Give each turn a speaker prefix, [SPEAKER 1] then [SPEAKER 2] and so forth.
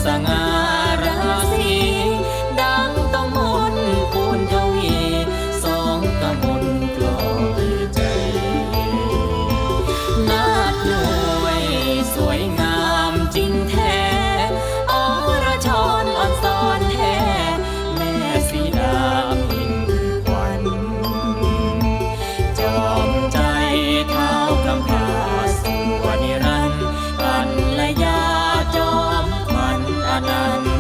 [SPEAKER 1] สง่าราศีดังต้องมนปูนทวีสองกมลกลอยใจนาดหน่วยสวยงามจริงแท้อรชรอ่อนซ้อนแท้แม่สีดามิ่งขวัญจอมใจเท้ากำพร้าสุวรรณิรันดร์กัลยาจอมขวัญอนันต์